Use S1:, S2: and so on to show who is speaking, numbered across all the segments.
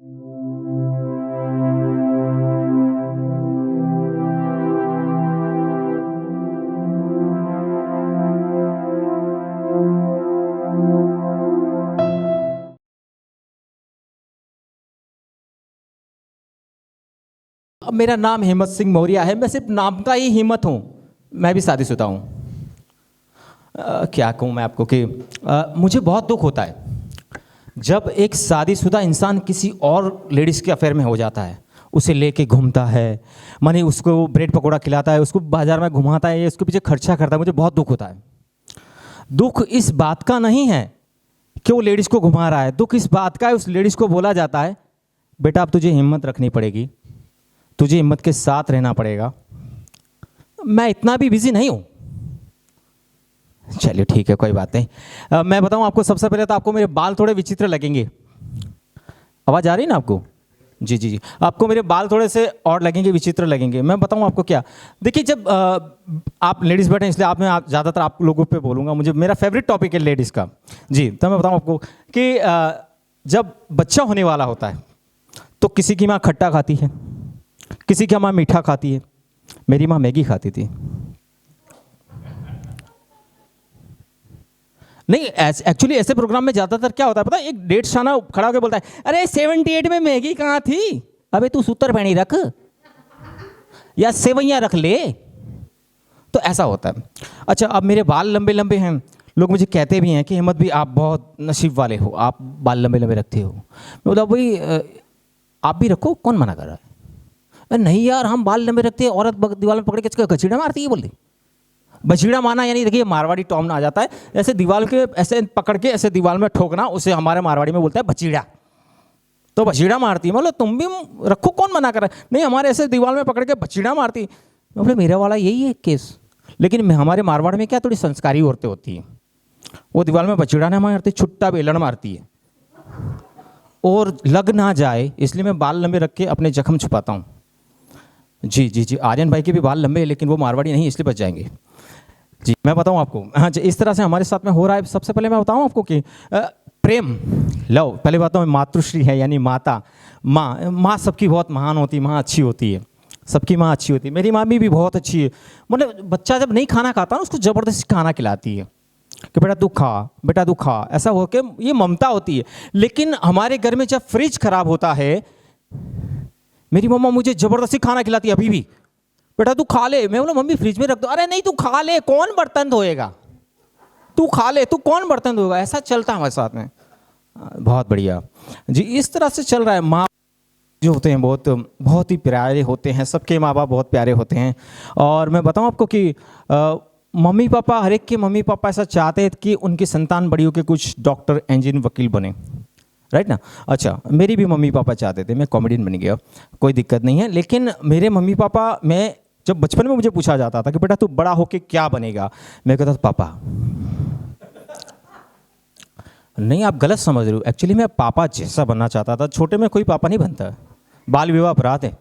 S1: अब मेरा नाम हिम्मत सिंह मौर्य है, मैं सिर्फ नाम का ही हिम्मत हूँ, मैं भी शादीशुदा हूँ। क्या कहूँ मैं आपको कि मुझे बहुत दुख होता है जब एक शादीशुदा इंसान किसी और लेडीज़ के अफेयर में हो जाता है, उसे लेके घूमता है, माने उसको ब्रेड पकौड़ा खिलाता है, उसको बाजार में घुमाता है, उसके पीछे खर्चा करता है। मुझे बहुत दुख होता है। दुख इस बात का नहीं है कि वो लेडीज़ को घुमा रहा है, दुख इस बात का है उस लेडीज़ को बोला जाता है बेटा अब तुझे हिम्मत रखनी पड़ेगी, तुझे हिम्मत के साथ रहना पड़ेगा। मैं इतना भी बिजी नहीं हूँ। चलिए ठीक है, कोई बात नहीं। मैं बताऊँ आपको, सबसे पहले तो आपको मेरे बाल थोड़े विचित्र लगेंगे। आवाज़ आ रही है ना आपको? जी जी जी, आपको मेरे बाल थोड़े से और लगेंगे, विचित्र लगेंगे। मैं बताऊँ आपको क्या, देखिए जब आप लेडीज़ बैठे इसलिए आप ज़्यादातर आप लोगों पे बोलूँगा, मुझे मेरा फेवरेट टॉपिक है लेडीज़ का। जी, तो मैं बताऊँ आपको कि जब बच्चा होने वाला होता है तो किसी की माँ खट्टा खाती है, किसी की माँ मीठा खाती है। मेरी माँ मैगी खाती थी। नहीं, एक्चुअली ऐसे प्रोग्राम में ज़्यादातर क्या होता है पता है, एक डेढ़ शाना खड़ा होकर बोलता है अरे 78 में मैगी कहाँ थी, अबे तू सूतर पैनी रख या सेवैयाँ रख ले। तो ऐसा होता है। अच्छा, अब मेरे बाल लंबे लंबे हैं, लोग मुझे कहते भी हैं कि हिम्मत भी आप बहुत नसीब वाले हो, आप बाल लंबे लंबे रखते हो। मैं बोला भाई आप भी रखो, कौन मना कर रहा है। नहीं यार, हम बाल लंबे रखते हैं, औरत दीवार में पकड़ के इसका गचीड़ा मारती है। बोलती बछीड़ा मारना यानी देखिए मारवाड़ी टॉम आ जाता है, ऐसे दीवार के ऐसे पकड़ के ऐसे दीवार में ठोकना, उसे हमारे मारवाड़ी में बोलता है बछीड़ा। तो बछीड़ा मारती है, मतलब तुम भी रखो, कौन मना कर रहा है। नहीं, हमारे ऐसे दीवार में पकड़ के बछीड़ा मारती। मतलब मेरा वाला यही है केस। लेकिन हमारे मारवाड़ में क्या थोड़ी संस्कारी औरतें होती हैं, वो दीवार में बछीड़ा नहीं मारती, छुट्टा बेलन मारती है। और लग ना जाए इसलिए मैं बाल लंबे रख के अपने जख्म छुपाता हूँ। जी जी जी, आर्यन भाई के भी बाल लंबे हैं लेकिन वो मारवाड़ी नहीं, इसलिए बच जाएंगे। जी, मैं बताऊं आपको, हाँ जी, इस तरह से हमारे साथ में हो रहा है। सबसे पहले मैं बताऊं आपको कि प्रेम, लव, पहले बात में मातृश्री है यानी माता, माँ सबकी बहुत महान होती है, माँ अच्छी होती है, सबकी माँ अच्छी होती है। मेरी माँ भी बहुत अच्छी है। मतलब बच्चा जब नहीं खाना खाता ना, उसको ज़बरदस्ती खाना खिलाती है कि बेटा तू खा, बेटा तू खा, ऐसा हो के ये ममता होती है। लेकिन हमारे घर में जब फ्रिज खराब होता है, मेरी मम्मा मुझे ज़बरदस्ती खाना खिलाती है अभी भी, बेटा तू खा ले। मैं बोला मम्मी फ्रिज में रख दो। अरे नहीं तू खा ले, कौन बर्तन धोएगा, तू खा ले, तू कौन बर्तन धोएगा। ऐसा चलता है हमारे साथ में। बहुत बढ़िया जी, इस तरह से चल रहा है। माँ जो होते हैं बहुत बहुत ही प्यारे होते हैं, सबके माँ बाप बहुत प्यारे होते हैं। और मैं बताऊँ आपको कि मम्मी पापा, हर एक के मम्मी पापा ऐसा चाहते हैं कि उनकी संतान बड़ी होकर कुछ डॉक्टर, इंजीनियर, वकील बने, राइट ना। अच्छा, मेरी भी मम्मी पापा चाहते थे मैं कॉमेडियन बन गया, कोई दिक्कत नहीं है। लेकिन मेरे मम्मी पापा, मैं जब बचपन में मुझे पूछा जाता था कि बेटा तू बड़ा होके क्या बनेगा, मैं कहता था पापा। नहीं, आप गलत समझ रहे हो, एक्चुअली मैं पापा जैसा बनना चाहता था। छोटे में कोई पापा नहीं बनता, बाल विवाह अपराध है।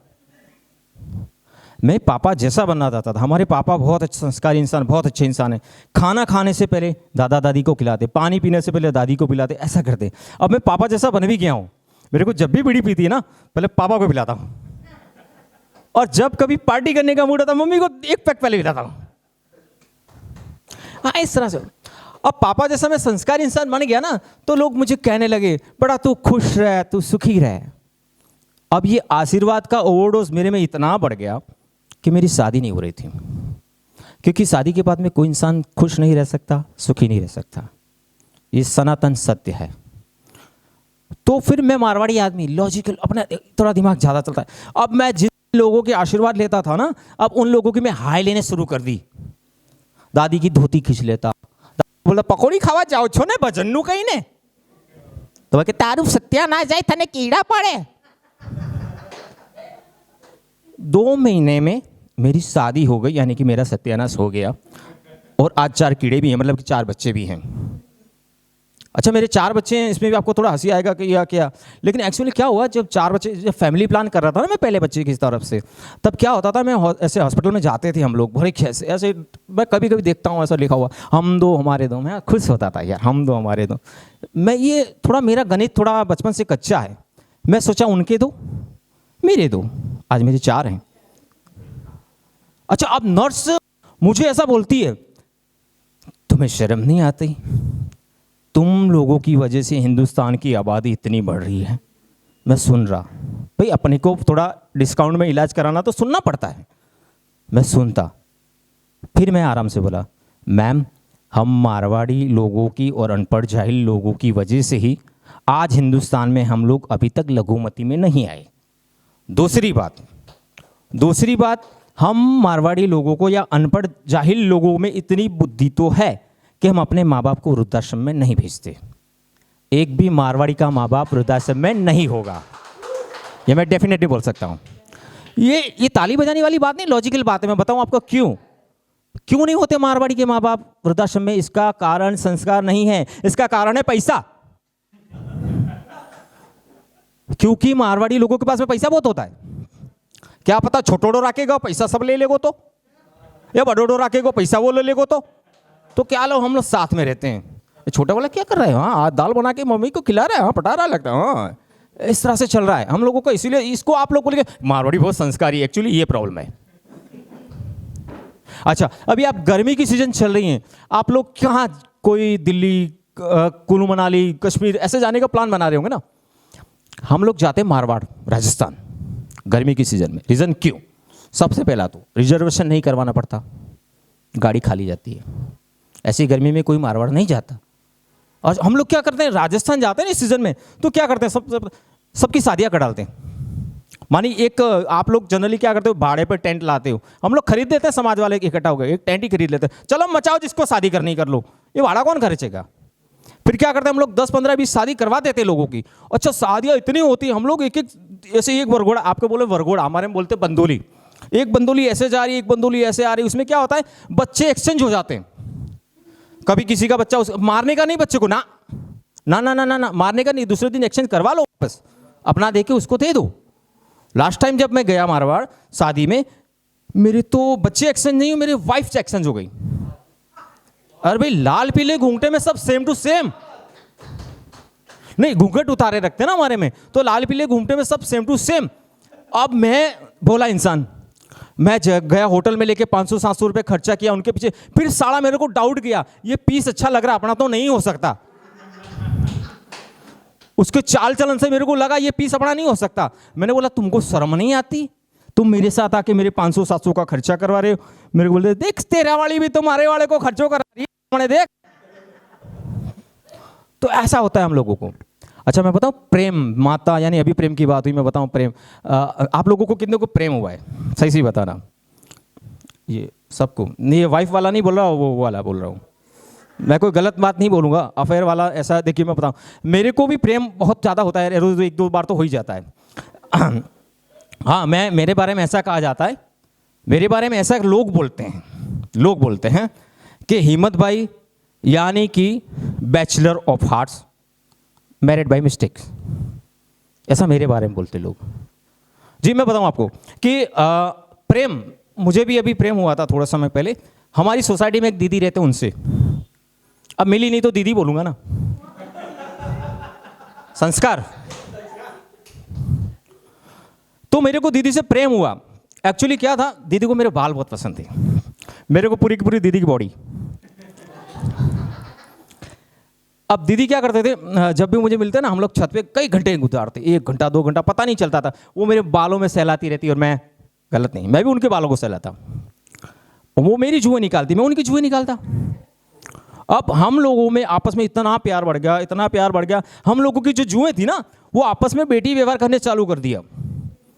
S1: मैं पापा जैसा बनना चाहता था। हमारे पापा बहुत अच्छे संस्कारी इंसान, बहुत अच्छे इंसान है। खाना खाने से पहले दादा दादी को खिलाते, पानी पीने से पहले दादी को पिलाते, ऐसा करते। अब मैं पापा जैसा बन भी गया हूँ। मेरे को जब भी बीड़ी पीती है ना, पहले पापा को पिलाता हूँ, और जब कभी पार्टी करने का मूड आता मम्मी को एक पैक पहले पिलाता हूँ। हाँ, इस तरह से। अब पापा जैसा मैं संस्कारी इंसान बन गया ना, तो लोग मुझे कहने लगे बड़ा तू खुश रह, तू सुखी रह। अब ये आशीर्वाद का ओवरडोज मेरे में इतना बढ़ गया कि मेरी शादी नहीं हो रही थी, क्योंकि शादी के बाद में कोई इंसान खुश नहीं रह सकता, सुखी नहीं रह सकता। ये सनातन सत्य है। तो फिर मैं मारवाड़ी आदमी, लॉजिकल, अपना थोड़ा दिमाग ज़्यादा चलता है। अब मैं जिन लोगों के आशीर्वाद लेता था ना, अब उन लोगों की मैं हाय लेने शुरू कर दी। दादी की धोती खींच लेता, बोला पकौड़ी खावा जाओ छो ने भजन कहीं ने, तो कि तारू सत्या ना जाए थने कीड़ा पड़े। 2 महीने में मेरी शादी हो गई, यानी कि मेरा सत्यानाश हो गया। और आज 4 कीड़े भी हैं, मतलब कि 4 बच्चे भी हैं। अच्छा, मेरे 4 बच्चे हैं, इसमें भी आपको थोड़ा हंसी आएगा कि या क्या, लेकिन एक्चुअली क्या हुआ, जब 4 बच्चे, जब फैमिली प्लान कर रहा था ना मैं पहले बच्चे की तरफ से, तब क्या होता था, मैं ऐसे हॉस्पिटल में जाते थे हम लोग, बड़े ऐसे मैं कभी कभी देखता हूँ ऐसा लिखा हुआ हम दो हमारे दो, मैं खुश होता था यार, हम दो हमारे दो। मैं ये थोड़ा, मेरा गणित थोड़ा बचपन से कच्चा है। मैं सोचा उनके दो, मेरे दो, आज मेरे 4 हैं। अच्छा, अब नर्स मुझे ऐसा बोलती है, तुम्हें शर्म नहीं आती? तुम लोगों की वजह से हिंदुस्तान की आबादी इतनी बढ़ रही है। मैं सुन रहा, भाई अपने को थोड़ा डिस्काउंट में इलाज कराना तो सुनना पड़ता है। मैं सुनता, फिर मैं आराम से बोला, मैम हम मारवाड़ी लोगों की और अनपढ़ जाहिल लोगों की वजह से ही आज हिंदुस्तान में हम लोग अभी तक लघुमती में नहीं आए। दूसरी बात, हम मारवाड़ी लोगों को या अनपढ़ जाहिल लोगों में इतनी बुद्धि तो है कि हम अपने माँ बाप को वृद्धाश्रम में नहीं भेजते। एक भी मारवाड़ी का माँ बाप वृद्धाश्रम में नहीं होगा, ये मैं डेफिनेटली बोल सकता हूँ। ये ताली बजाने वाली बात नहीं, लॉजिकल बात है। मैं बताऊँ आपको क्यों नहीं होते मारवाड़ी के माँ बाप वृद्धाश्रम में। इसका कारण संस्कार नहीं है, इसका कारण है पैसा। क्योंकि मारवाड़ी लोगों के पास में पैसा बहुत होता है। क्या पता छोटोड़ो रखेगा पैसा सब ले लेगो तो, या बड़ोड़ो रखेगा पैसा वो ले लेगो तो क्या लो, हम लोग साथ में रहते हैं। छोटा वाला क्या कर रहा है, हाँ दाल बना के मम्मी को खिला रहा है, हाँ पटा रहा लगता है, हाँ इस तरह से चल रहा है हम लोगों को। इसीलिए इसको आप लोग बोलेंगे मारवाड़ी बहुत संस्कारी, एक्चुअली ये प्रॉब्लम है। अच्छा, अभी आप गर्मी की सीजन चल रही है, आप लोग कहाँ, कोई दिल्ली, कुल्लू मनाली, कश्मीर ऐसे जाने का प्लान बना रहे होंगे ना। हम लोग जाते हैं मारवाड़, राजस्थान गर्मी की सीजन में। रीज़न क्यों? सबसे पहला तो रिजर्वेशन नहीं करवाना पड़ता, गाड़ी खाली जाती है। ऐसी गर्मी में कोई मारवाड़ नहीं जाता। और हम लोग क्या करते हैं, राजस्थान जाते हैं ना इस सीजन में, तो क्या करते हैं, सबकी शादियाँ कर डालते हैं। मानी एक आप लोग जनरली क्या करते हो, भाड़े पर टेंट लाते हो, हम लोग खरीद देते हैं, समाज वाले इकट्ठा हो गए एक टेंट ही खरीद लेते हैं, चलो मचाओ जिसको शादी करनी कर लो, ये भाड़ा कौन खर्चेगा। फिर क्या करते हैं हम लोग 10, 15, 20 शादी करवा देते हैं लोगों की। अच्छा, शादियाँ इतनी होती है, हम लोग एक ऐसे एक वरघोड़ा, आपको बोले वरघोड़ा, हमारे में बोलते बंदोली, एक बंदोली ऐसे जा रही है, एक बंदोली ऐसे आ रही है। उसमें क्या होता है, बच्चे एक्सचेंज हो जाते हैं। कभी किसी का बच्चा मारने का नहीं, बच्चे को ना ना ना ना ना ना मारने का नहीं, दूसरे दिन एक्सचेंज करवा लो, वापस अपना दे के उसको दे दो। लास्ट टाइम जब मैं गया मारवाड़ शादी में, मेरे तो बच्चे एक्सचेंज नहीं हुए, मेरी वाइफ एक्सचेंज हो गई। अरे भाई लाल पीले घूंघटे में सब सेम टू सेम, नहीं घूंघट उतारे रखते ना हमारे में, तो लाल पीले घूंघटे में सब सेम टू सेम। अब मैं भोला इंसान, मैं गया होटल में लेके 500-700 रुपये खर्चा किया उनके पीछे। फिर साला मेरे को डाउट किया, ये पीस अच्छा लग रहा, अपना तो नहीं हो सकता। उसके चाल चलन से मेरे को लगा ये पीस अपना नहीं हो सकता। मैंने बोला तुमको शर्म नहीं आती, तुम मेरे साथ आके मेरे 500-700 का खर्चा करवा रहे हो। मेरे को बोलते देख तेरा वाली भी तुम्हारे वाले को खर्चो करा रही है, देख। तो ऐसा होता है हम लोगों को। अच्छा मैं बताऊं, प्रेम माता, यानी अभी प्रेम की बात हुई, मैं बताऊं प्रेम, आप लोगों को कितने को प्रेम हुआ है, सही सही बताना। ये सबको नहीं, ये वाइफ वाला नहीं बोल रहा, वो वाला बोल रहा हूँ मैं, कोई गलत बात नहीं बोलूँगा, अफेयर वाला ऐसा। देखिए मैं बताऊँ, मेरे को भी प्रेम बहुत ज़्यादा होता है, रोज़ 1-2 बार तो हो ही जाता है। हाँ, मेरे बारे में ऐसा कहा जाता है, मेरे बारे में ऐसा लोग बोलते हैं कि हिम्मत भाई यानी कि bachelor of hearts, married by mistake, ऐसा मेरे बारे में बोलते लोग। जी मैं बताऊं आपको कि प्रेम, मुझे भी अभी प्रेम हुआ था थोड़ा समय पहले। हमारी सोसाइटी में एक दीदी रहते, उनसे, अब मिली नहीं तो दीदी बोलूंगा ना, संस्कार। तो मेरे को दीदी से प्रेम हुआ। एक्चुअली क्या था, दीदी को मेरे बाल बहुत पसंद थे, मेरे को पूरी की पूरी दीदी की बॉडी। अब दीदी क्या करते थे, जब भी मुझे मिलते ना, हम लोग छत पे कई घंटे गुजारते, 1 घंटा 2 घंटा पता नहीं चलता था। वो मेरे बालों में सहलाती रहती और मैं, गलत नहीं, मैं भी उनके बालों को सहलाता। वो मेरी जुएं निकालती, मैं उनकी जुएं निकालता। अब हम लोगों में आपस में इतना प्यार बढ़ गया, इतना प्यार बढ़ गया, हम लोगों की जो जुएं थी ना, वो आपस में बेटी व्यवहार करने चालू कर दिया।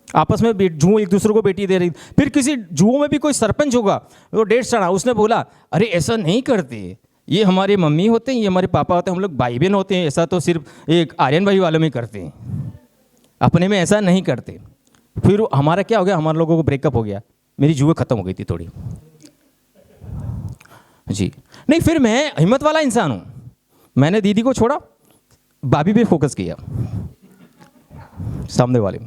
S1: आपस में जुएं एक दूसरे को बेटी दे रही। फिर किसी जुओं में भी कोई सरपंच होगा, वो 1.5 साल, उसने बोला अरे ऐसा नहीं करते, ये हमारे मम्मी होते हैं, ये हमारे पापा होते हैं, हम लोग भाई बहन होते हैं, ऐसा तो सिर्फ एक आर्यन भाई वालों में करते हैं, अपने में ऐसा नहीं करते। फिर हमारा क्या हो गया, हमारे लोगों को ब्रेकअप हो गया, मेरी जुएं खत्म हो गई थी थोड़ी जी। नहीं, फिर मैं हिम्मत वाला इंसान हूँ, मैंने दीदी को छोड़ा, भाभी पे फोकस किया, सामने वाले।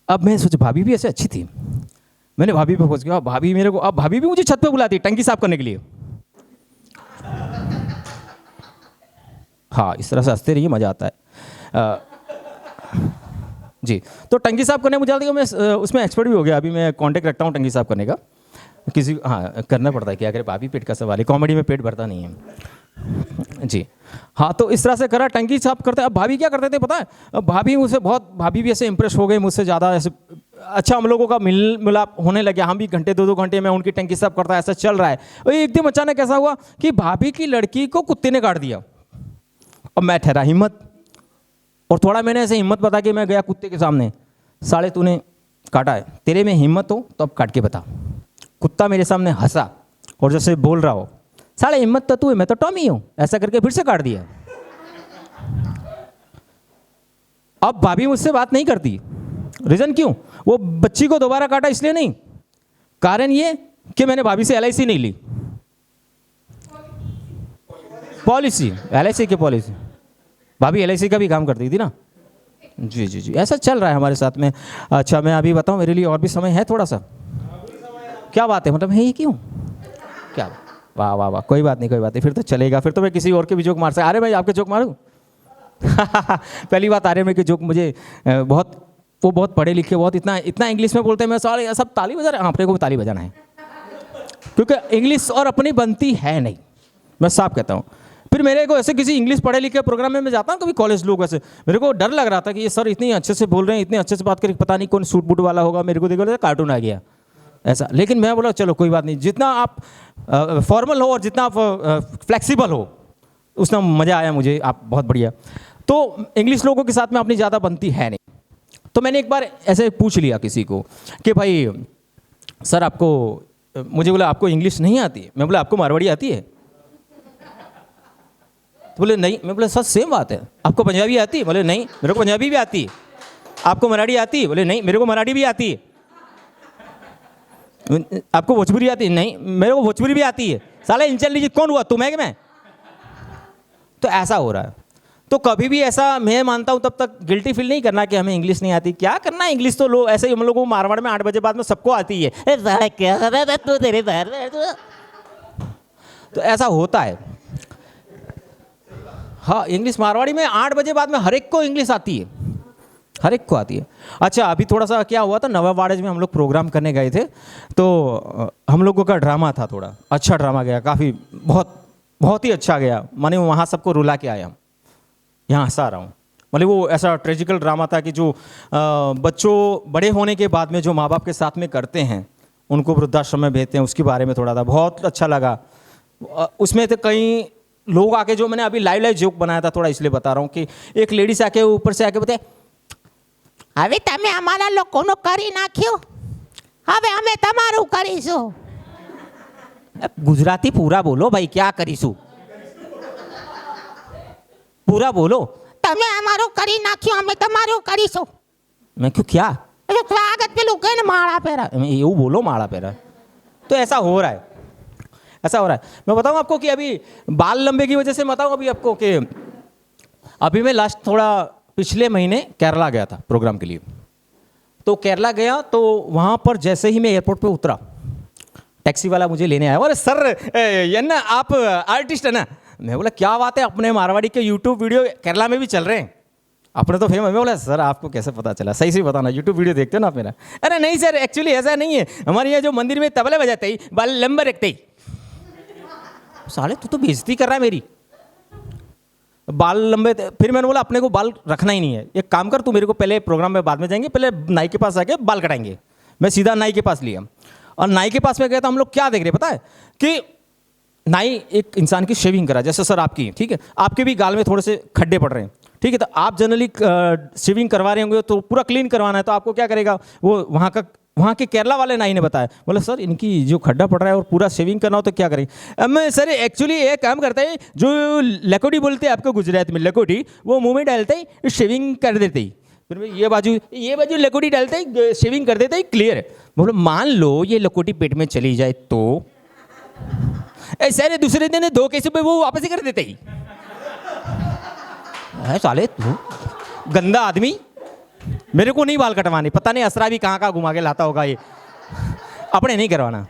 S1: अब मैं सोचा भाभी भी ऐसे अच्छी थी, मैंने भाभी पे फोकस किया। भाभी मेरे को, अब भाभी भी मुझे छत पे बुलाती है टंकी साफ करने के लिए। हाँ, इस तरह से हंसते रहिए, मजा आता है। जी। तो टंकी साफ करने मुझे लगता है कि मैं उसमें एक्सपर्ट भी हो गया। अभी मैं कांटेक्ट रखता हूँ टंकी साफ करने का। किसी हाँ करना पड़ता है, क्या करे, भाभी पेट का सवाल है, कॉमेडी में पेट भरता नहीं है जी। हाँ तो इस तरह से करा, टंकी साफ करते। अब भाभी क्या करते थे पता है, अब भाभी मुझसे बहुत, भाभी भी ऐसे इंप्रेस हो गए मुझसे ज़्यादा, ऐसे अच्छा हम लोगों का मिल मिलाप होने लगे। हम भी घंटे 2-2 घंटे में उनकी टंकी साफ करता है, ऐसा चल रहा है। और एक दिन अचानक ऐसा हुआ कि भाभी की लड़की को कुत्ते ने काट दिया। अब मैं ठहरा हिम्मत, और थोड़ा मैंने ऐसे हिम्मत बता के मैं गया कुत्ते के सामने, साले तूने काटा है, तेरे में हिम्मत हो तो अब काट के बता। कुत्ता मेरे सामने हंसा और जैसे बोल रहा हो, साले हिम्मत तो तू है, मैं तो टॉमी हूं, ऐसा करके फिर से काट दिया। अब भाभी मुझसे बात नहीं करती। रीजन क्यों? वो बच्ची को दोबारा काटा इसलिए नहीं, कारण ये कि मैंने भाभी से LIC नहीं ली। पॉलिसी, LIC की पॉलिसी, भाभी LIC का भी काम करती थी ना। जी जी जी, ऐसा चल रहा है हमारे साथ में। अच्छा मैं अभी बताऊं, मेरे लिए और भी समय है थोड़ा सा। क्या बात है, मतलब है ये क्यों, क्या, वाह वाह वाह, कोई बात नहीं कोई बात नहीं, फिर तो चलेगा। फिर तो मैं किसी और के भी जोक मार सकता। अरे भाई आपके जोक मारूं? पहली बात आर्य में कि जोक मुझे बहुत, वो बहुत पढ़े लिखे, बहुत इतना इंग्लिश में बोलते हैं, मैं सारे सब ताली बजा रहे हैं। अपने को भी ताली बजाना है, क्योंकि इंग्लिश और अपनी बनती है नहीं, मैं साफ कहता हूँ। फिर मेरे को ऐसे किसी इंग्लिश पढ़े लिखे प्रोग्राम में मैं जाता हूँ कभी, कॉलेज लोग ऐसे, मेरे को डर लग रहा था कि ये सर इतनी अच्छे से बोल रहे हैं, इतने अच्छे से बात करें, पता नहीं कौन सूट बूट वाला होगा, मेरे को देखो कार्टून आ गया ऐसा। लेकिन मैं बोला चलो कोई बात नहीं, जितना आप फॉर्मल हो और जितना आप फ्लेक्सिबल हो उतना मज़ा आया मुझे, आप बहुत बढ़िया। तो इंग्लिश लोगों के साथ में अपनी ज़्यादा बनती है नहीं। तो मैंने एक बार ऐसे पूछ लिया किसी को कि भाई सर आपको, मुझे बोला आपको इंग्लिश नहीं आती है? मैं बोला आपको मारवाड़ी आती है? तो बोले नहीं। मैं बोला सर सेम बात है, आपको पंजाबी आती है? बोले नहीं मेरे को पंजाबी भी आती है। आपको मराठी आती है? बोले नहीं मेरे को मराठी भी आती है। आपको भोजपुरी आती है? नहीं मेरे को भोजपुरी भी आती है। साले इंचल लीजिए कौन हुआ, तुम है कि मैं? तो ऐसा हो रहा है। तो कभी भी ऐसा मैं मानता हूं तब तक गिल्टी फील नहीं करना कि हमें इंग्लिश नहीं आती। क्या करना है इंग्लिश, तो लोग ऐसे ही हम लोगों को मारवाड़ में 8 बजे बाद में सबको आती है। तो ऐसा होता है। हाँ इंग्लिश मारवाड़ी में 8 बजे बाद में हर एक को इंग्लिश आती है, हर एक को आती है। अच्छा अभी थोड़ा सा क्या हुआ था, नवाबाड़ेज में हम लोग प्रोग्राम करने गए थे, तो हम लोगों का ड्रामा था, थोड़ा अच्छा ड्रामा गया, काफ़ी बहुत ही अच्छा गया। माने वहाँ सबको रुला के आया, यहाँ हंसा रहा हूँ। मतलब वो ऐसा ट्रेजिकल ड्रामा था कि जो बच्चों बड़े होने के बाद में जो माँ बाप के साथ में करते हैं, उनको वृद्धाश्रम में भेजते हैं, उसके बारे में थोड़ा था, बहुत अच्छा लगा। उसमें तो कई लोग आके, जो मैंने अभी लाइव जोक बनाया था, थोड़ा इसलिए बता रहा हूँ कि एक लेडी से आके ऊपर से आके बताए, હવે તમે અમારા લોકોનો કરી નાખ્યો, હવે અમે તમારું કરીશું। गुजराती पूरा बोलो भाई, क्या करीશું, पूरा बोलो। તમે અમારું કરી નાખ્યો, અમે તમારું કરીશું। मैं क्यों क्या, अरे स्वागत पे लोग ने माला पहरा, ये बोलो माला पहरा। तो ऐसा हो रहा है, ऐसा हो रहा है। मैं बताऊं आपको कि अभी बाल लंबे की वजह से बताऊं अभी आपको कि अभी मैं लास्ट थोड़ा पिछले महीने केरला गया था प्रोग्राम के लिए। तो केरला गया तो वहाँ पर जैसे ही मैं एयरपोर्ट पे उतरा, टैक्सी वाला मुझे लेने आया। अरे सर ये ना आप आर्टिस्ट है ना? मैं बोला क्या बात है, अपने मारवाड़ी के यूट्यूब वीडियो केरला में भी चल रहे हैं, अपने तो फेमस। मैं बोला सर आपको कैसे पता चला, सही से बताना, यूट्यूब वीडियो देखते हो ना आप मेरा? अरे नहीं सर एक्चुअली ऐसा नहीं है, हमारे यहाँ जो मंदिर में तबले बजाते ही बाल लंबे रखते ही। साले तू तो बेइज्जती कर रहा है मेरी, बाल लंबे। फिर मैंने बोला अपने को बाल रखना ही नहीं है, एक काम कर तू मेरे को पहले प्रोग्राम में बाद में जाएंगे, पहले नाई के पास आके बाल कटाएंगे। मैं सीधा नाई के पास लिया और नाई के पास में गया तो हम लोग क्या देख रहे पता है कि नाई एक इंसान की शेविंग करा, जैसे सर आपकी, ठीक है, आपके भी गाल में थोड़े से खड्डे पड़ रहे हैं, ठीक है, तो आप जनरली शेविंग करवा रहे होंगे तो पूरा क्लीन करवाना है, तो आपको क्या करेगा वो वहाँ के केरला वाले नाई ने बताया, बोले सर इनकी जो खड्डा पड़ रहा है और पूरा शेविंग करना हो तो क्या करेंगे? अब मैं सर एक्चुअली एक काम करते हैं, जो लकोटी बोलते हैं आपको गुजरात में, लकोटी, वो मुंह में डालते ही शेविंग कर देते ही, फिर ये बाजू लकोटी डालते ही शेविंग कर देते ही क्लियर है। बोले मान लो ये लकोटी पेट में चली जाए तो सर दूसरे दिन 2 केसों पे वो वापस ही कर देते ही। साले तू गंदा आदमी, मेरे को नहीं बाल कटवाने, पता नहीं असरा भी कहाँ घुमा के लाता होगा ये, अपने नहीं करवाना।